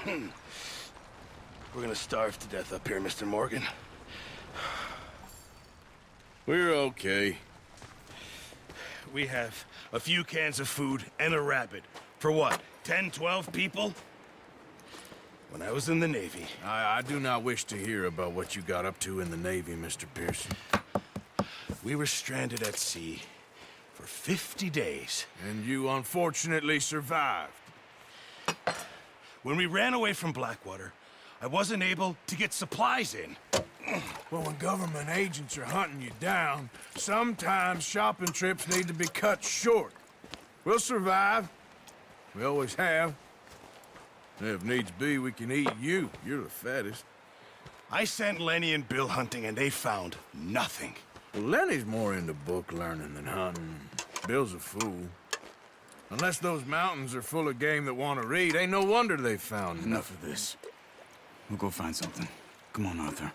We're gonna starve to death up here, Mr. Morgan. We're okay. We have a few cans of food and a rabbit. For what, 10, 12 people? When I was in the Navy... I do not wish to hear about what you got up to in the Navy, Mr. Pearson. We were stranded at sea for 50 days. And you unfortunately survived. When we ran away from Blackwater, I wasn't able to get supplies in. Well, when government agents are hunting you down, sometimes shopping trips need to be cut short. We'll survive. We always have. And if needs be, we can eat you. You're the fattest. I sent Lenny and Bill hunting, and they found nothing. Well, Lenny's more into book learning than hunting. Bill's a fool. Unless those mountains are full of game that want to read, ain't no wonder they found Enough of this. We'll go find something. Come on, Arthur.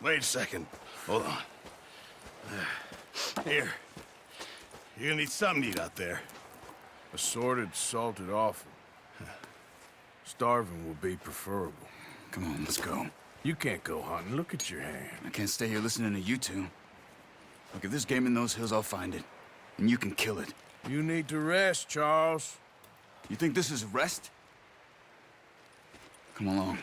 Wait a second. Hold on. Here. You're gonna need something to eat out there. Assorted, salted offal. Starving will be preferable. Come on, let's go. You can't go hunting. Look at your hand. I can't stay here listening to you two. Look, if there's game in those hills, I'll find it. And you can kill it. You need to rest, Charles. You think this is rest? Come along.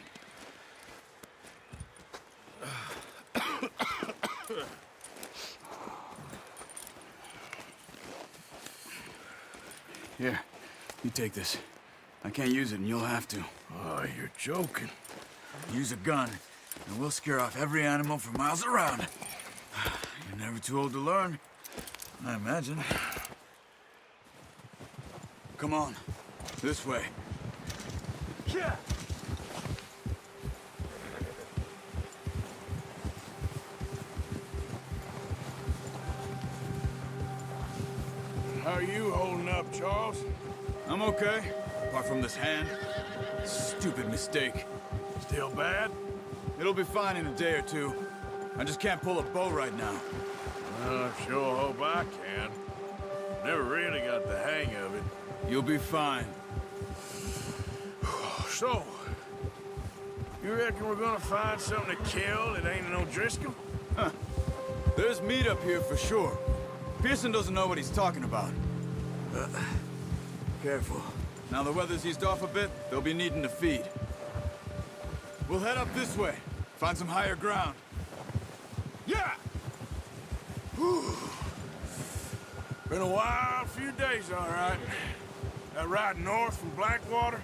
Here, you take this. I can't use it, and you'll have to. Oh, you're joking. Use a gun, and we'll scare off every animal for miles around. You're never too old to learn, I imagine. Come on, this way. Yeah. How are you holding up, Charles? I'm okay, apart from this hand. Stupid mistake. Still bad? It'll be fine in a day or two. I just can't pull a bow right now. I sure hope I can. Never really got the hang of it. You'll be fine. So, you reckon we're gonna find something to kill that ain't no Driscoll? Huh. There's meat up here for sure. Pearson doesn't know what he's talking about. Careful. Now the weather's eased off a bit, they'll be needing to feed. We'll head up this way. Find some higher ground. Yeah! Whew. Been a wild few days, all right. That ride north from Blackwater,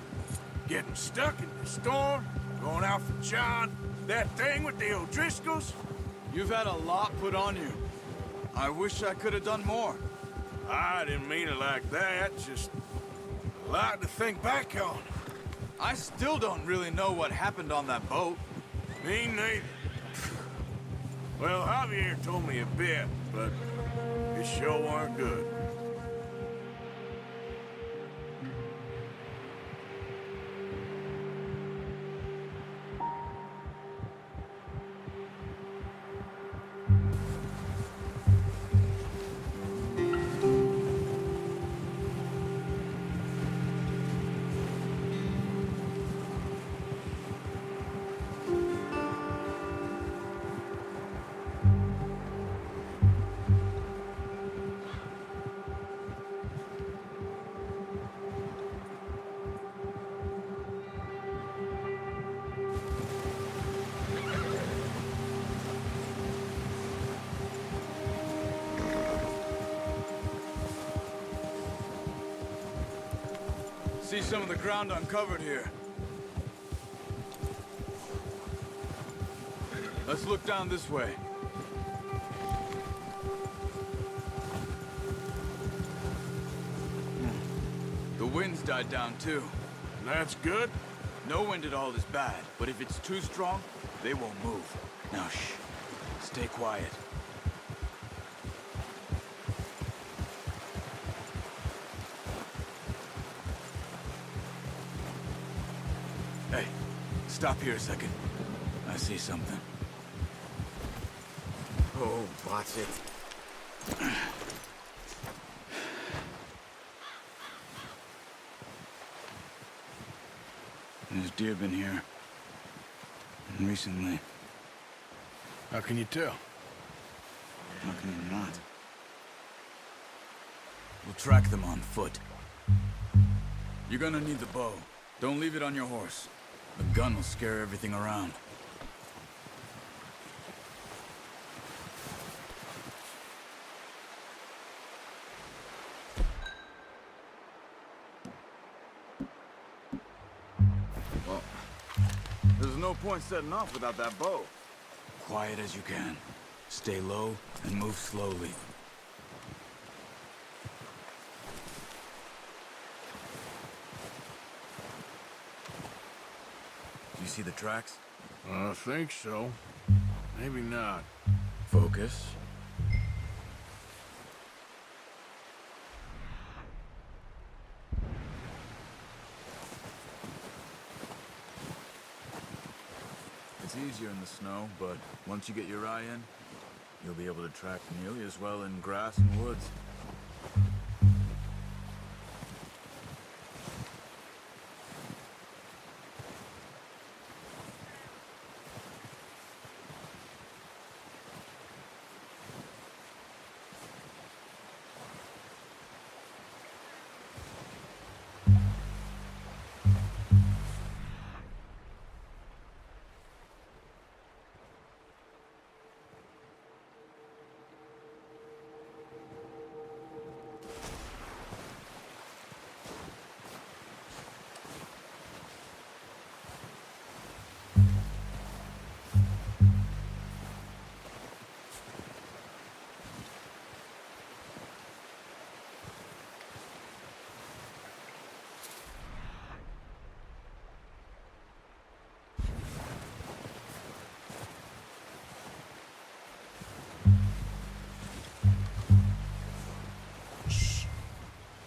getting stuck in the storm, going out for John, that thing with the O'Driscolls. You've had a lot put on you. I wish I could have done more. I didn't mean it like that, just a lot to think back on. I still don't really know what happened on that boat. Me neither. Well, Javier told me a bit, but it sure weren't good. See some of the ground uncovered here. Let's look down this way. The wind's died down too. That's good. No wind at all is bad, but if it's too strong, they won't move. Now shh. Stay quiet. Hey, stop here a second. I see something. Oh, watch it. There's deer been here. And recently. How can you tell? How can you not? We'll track them on foot. You're gonna need the bow. Don't leave it on your horse. The gun will scare everything around. Well, there's no point setting off without that bow. Quiet as you can. Stay low and move slowly. You see the tracks? I think so. Maybe not. Focus. It's easier in the snow, but once you get your eye in, you'll be able to track nearly as well in grass and woods.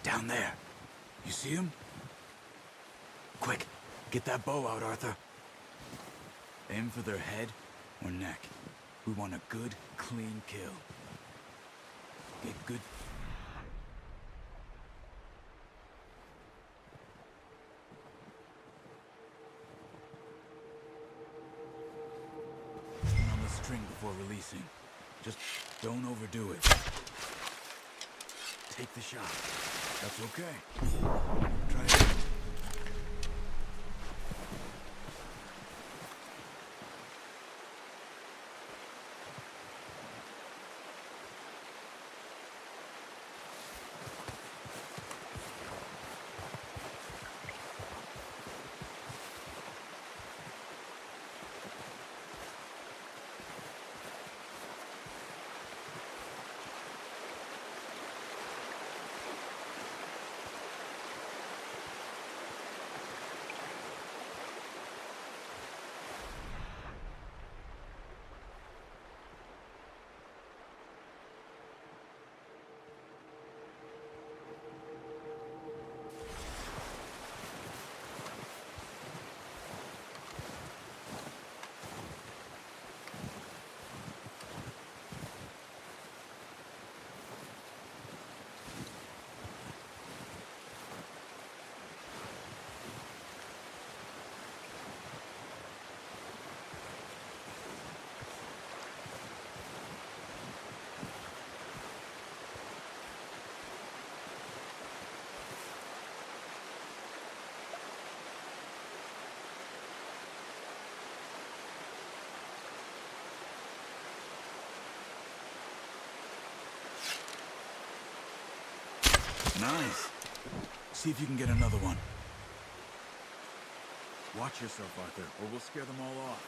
Down there. You see him? Quick, get that bow out, Arthur. Aim for their head or neck. We want a good, clean kill. Get good... Turn on the string before releasing. Just don't overdo it. Take the shot. That's okay. Try it. Nice. See if you can get another one. Watch yourself, Arthur, or we'll scare them all off.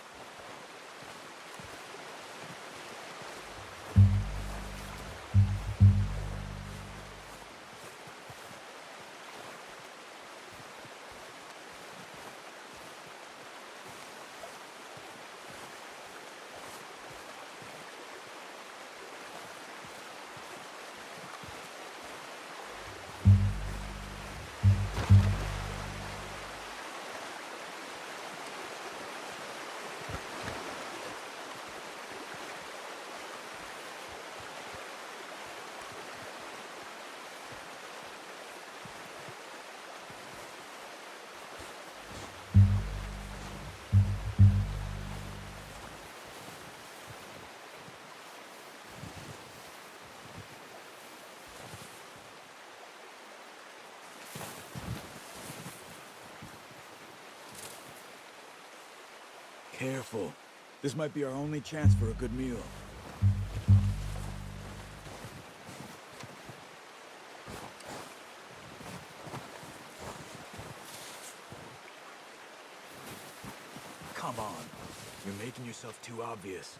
Careful. This might be our only chance for a good meal. Come on. You're making yourself too obvious.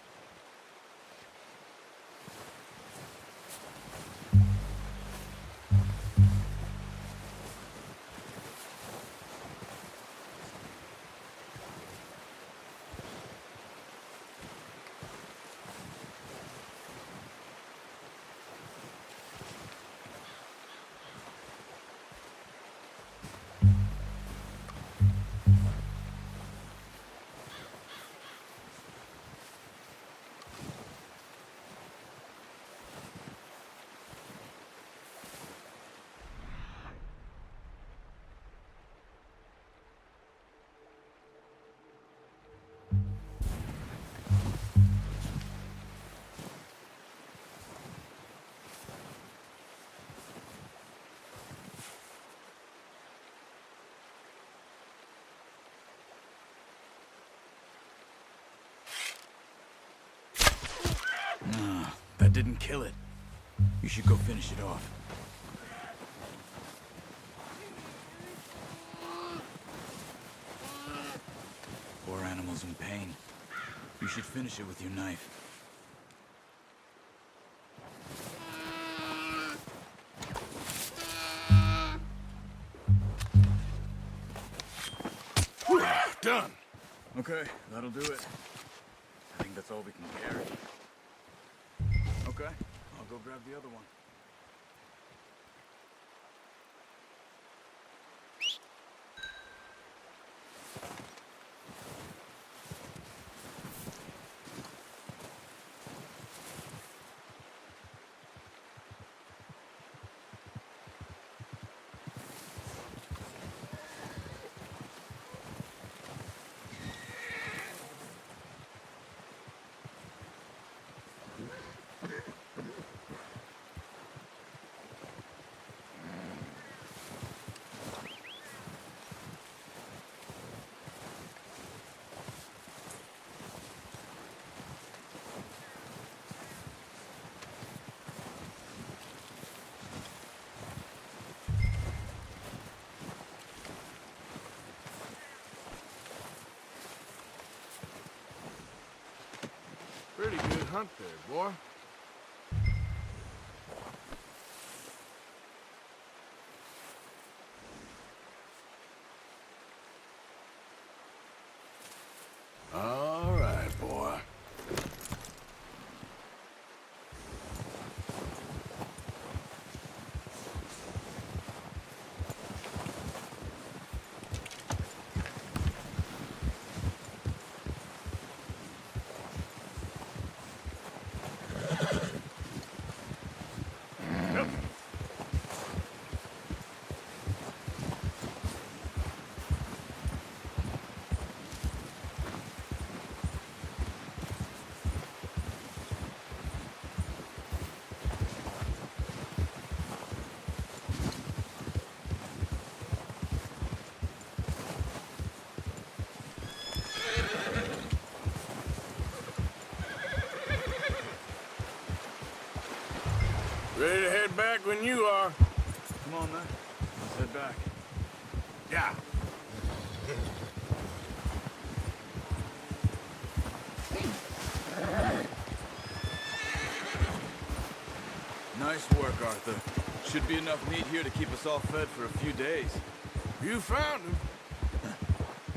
That didn't kill it. You should go finish it off. Poor animal's in pain. You should finish it with your knife. Done. Okay, that'll do it. I think that's all we can carry. Okay, I'll go grab the other one. Pretty good hunt there, boy. All right, boy. Ready to head back when you are. Come on, then. Let's head back. Yeah. Nice work, Arthur. Should be enough meat here to keep us all fed for a few days. You found him.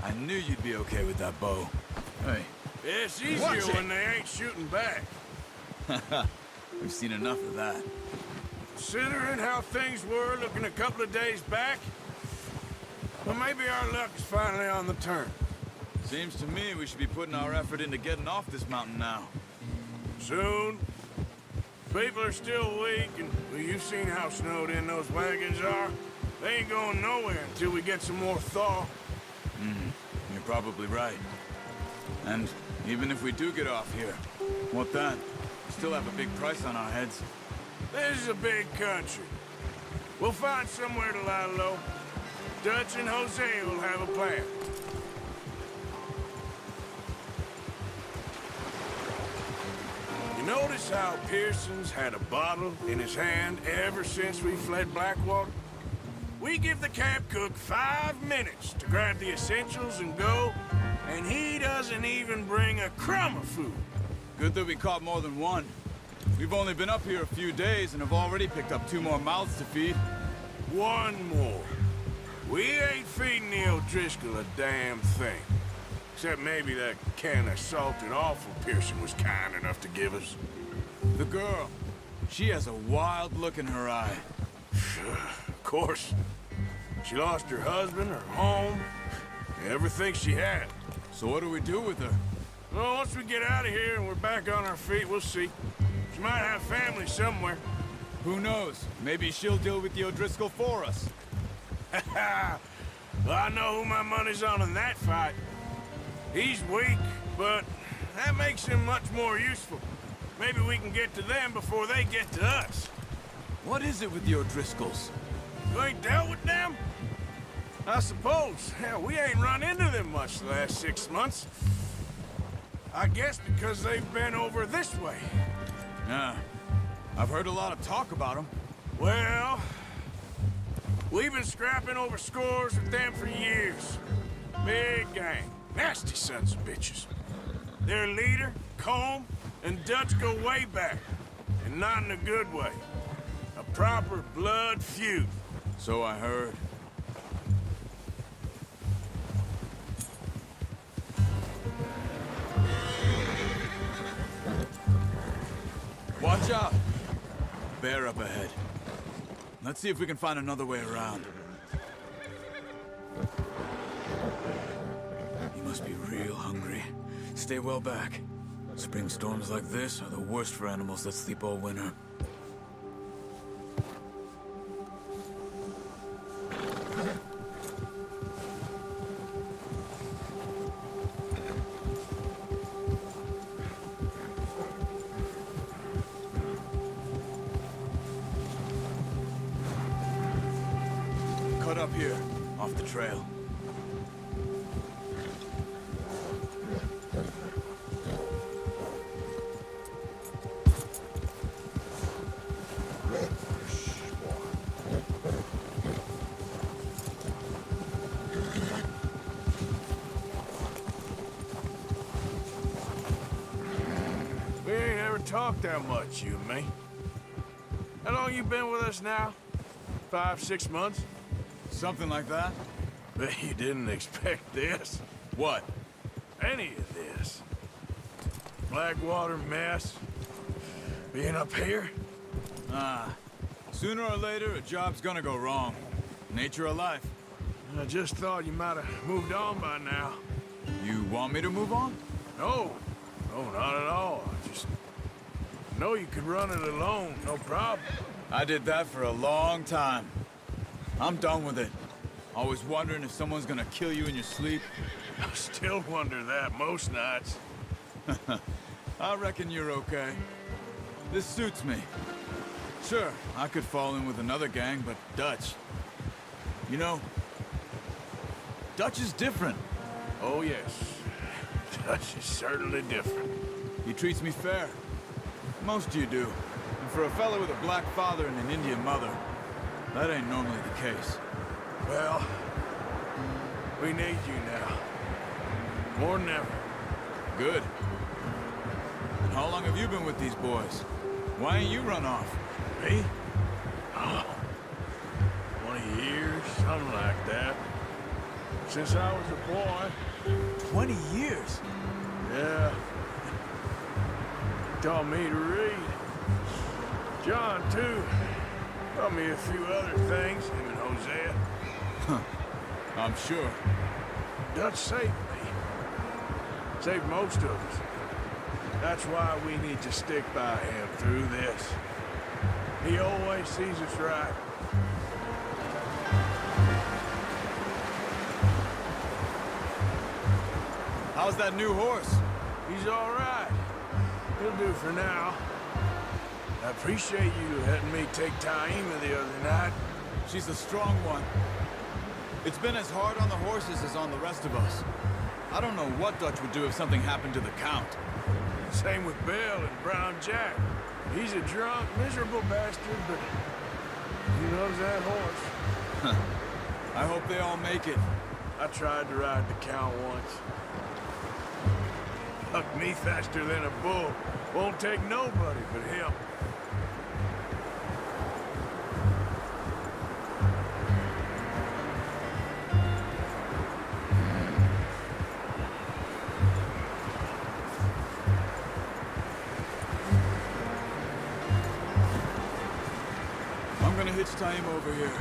I knew you'd be okay with that bow. Hey, It's easier when they ain't shooting back. We've seen enough of that. Considering how things were looking a couple of days back, well, maybe our luck is finally on the turn. seems to me we should be putting our effort into getting off this mountain now. Soon. People are still weak, and well, you've seen how snowed in those wagons are. They ain't going nowhere until we get some more thaw. You're probably right. And even if we do get off here, what then? We still have a big price on our heads. This is a big country. We'll find somewhere to lie low. Dutch and Jose will have a plan. You notice how Pearson's had a bottle in his hand ever since we fled Blackwater? We give the camp cook 5 minutes to grab the essentials and go, and he doesn't even bring a crumb of food. Good that we caught more than one. We've only been up here a few days and have already picked up 2 more mouths to feed. 1 more. We ain't feeding the O'Driscoll a damn thing. Except maybe that can of salted offal Pearson was kind enough to give us. The girl, she has a wild look in her eye. Of course. She lost her husband, her home, everything she had. So what do we do with her? Well, once we get out of here and we're back on our feet, we'll see. She might have family somewhere. Who knows? Maybe she'll deal with the O'Driscoll for us. Well, I know who my money's on in that fight. He's weak, but that makes him much more useful. Maybe we can get to them before they get to us. What is it with the O'Driscolls? You ain't dealt with them? I suppose. Hell, we ain't run into them much the last 6 months. I guess because they've been over this way. Yeah. I've heard a lot of talk about them. Well, we've been scrapping over scores with them for years. Big gang. Nasty sons of bitches. Their leader, Combe, and Dutch go way back. And not in a good way. A proper blood feud. So I heard. Watch out! Bear up ahead. Let's see if we can find another way around. You must be real hungry. Stay well back. Spring storms like this are the worst for animals that sleep all winter. Cut up here, off the trail. We ain't ever talked that much, you and me. How long you been with us now? 5, 6 months? Something like that? Bet you didn't expect this. What? Any of this. Blackwater mess. Being up here? Sooner or later, a job's gonna go wrong. Nature of life. I just thought you might have moved on by now. You want me to move on? No. No, not at all. I just know you could run it alone, no problem. I did that for a long time. I'm done with it. Always wondering if someone's gonna kill you in your sleep. I still wonder that most nights. I reckon you're okay. This suits me. Sure, I could fall in with another gang, but Dutch... You know, Dutch is different. Oh, yes. Dutch is certainly different. He treats me fair. Most of you do. And for a fellow with a black father and an Indian mother, that ain't normally the case. Well, we need you now. More than ever. Good. And how long have you been with these boys? Why ain't you run off? Me? Oh, 20 years, something like that. Since I was a boy. 20 years? Yeah. Taught me to read. John, too. Taught me a few other things, him and Hosea. I'm sure. Dutch saved me. Saved most of us. That's why we need to stick by him through this. He always sees us right. How's that new horse? He's all right. He'll do for now. I appreciate you letting me take Taima the other night. She's a strong one. It's been as hard on the horses as on the rest of us. I don't know what Dutch would do if something happened to the Count. Same with Bill and Brown Jack. He's a drunk, miserable bastard, but he loves that horse. I hope they all make it. I tried to ride the Count once. Hucked me faster than a bull. Won't take nobody but him. I'm gonna hitch tie him over here.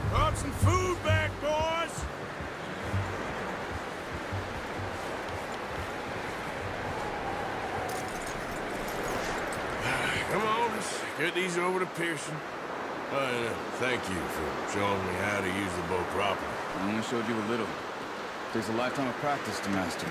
Brought some food back, boys! Come on, let's get these over to Pearson. Thank you for showing me how to use the bow properly. I only showed you a little. Takes a lifetime of practice to master.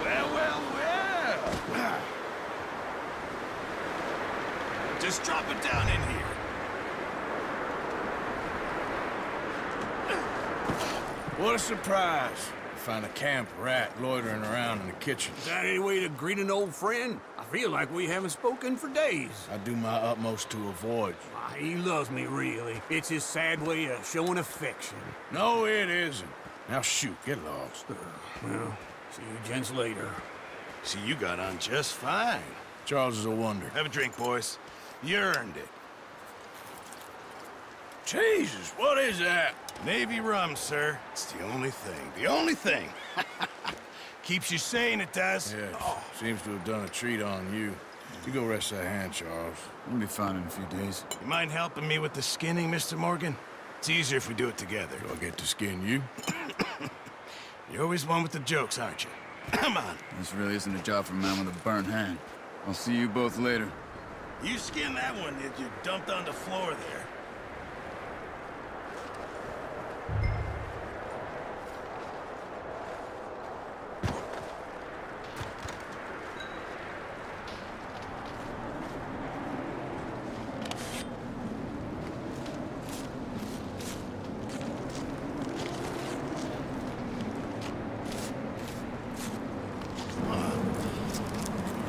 Well. Just drop it down in here. What a surprise. Find a camp rat loitering around in the kitchen. Is that any way to greet an old friend? I feel like we haven't spoken for days. I do my utmost to avoid you. Ah, he loves me, really. It's his sad way of showing affection. No, it isn't. Now shoot, get lost. Well, see you gents later. See, you got on just fine. Charles is a wonder. Have a drink, boys. You earned it. Jesus, what is that? Navy rum, sir. It's the only thing. The only thing. Keeps you sane, it does. Yes, seems to have done a treat on you. You go rest that hand, Charles. We'll be fine in a few days. You mind helping me with the skinning, Mr. Morgan? It's easier if we do it together. Do I get to skin you? You're always one with the jokes, aren't you? Come on. This really isn't a job for a man with a burnt hand. I'll see you both later. You skinned that one that you dumped on the floor there.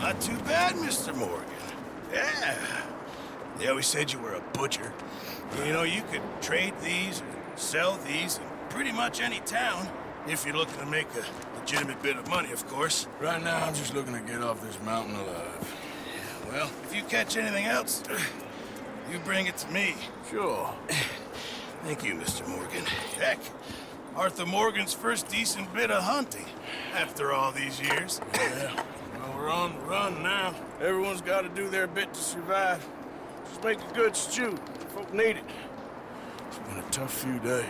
Not too bad, Mr. Morgan. Yeah. They always said you were a butcher. You know, you could trade these, sell these in pretty much any town, if you're looking to make a legitimate bit of money, of course. Right now, I'm just looking to get off this mountain alive. Well, if you catch anything else, you bring it to me. Sure. Thank you, Mr. Morgan. Heck, Arthur Morgan's first decent bit of hunting, after all these years. Yeah. Well, we're on the run now. Everyone's got to do their bit to survive. Just make a good stew. Folk need it. It's been a tough few days.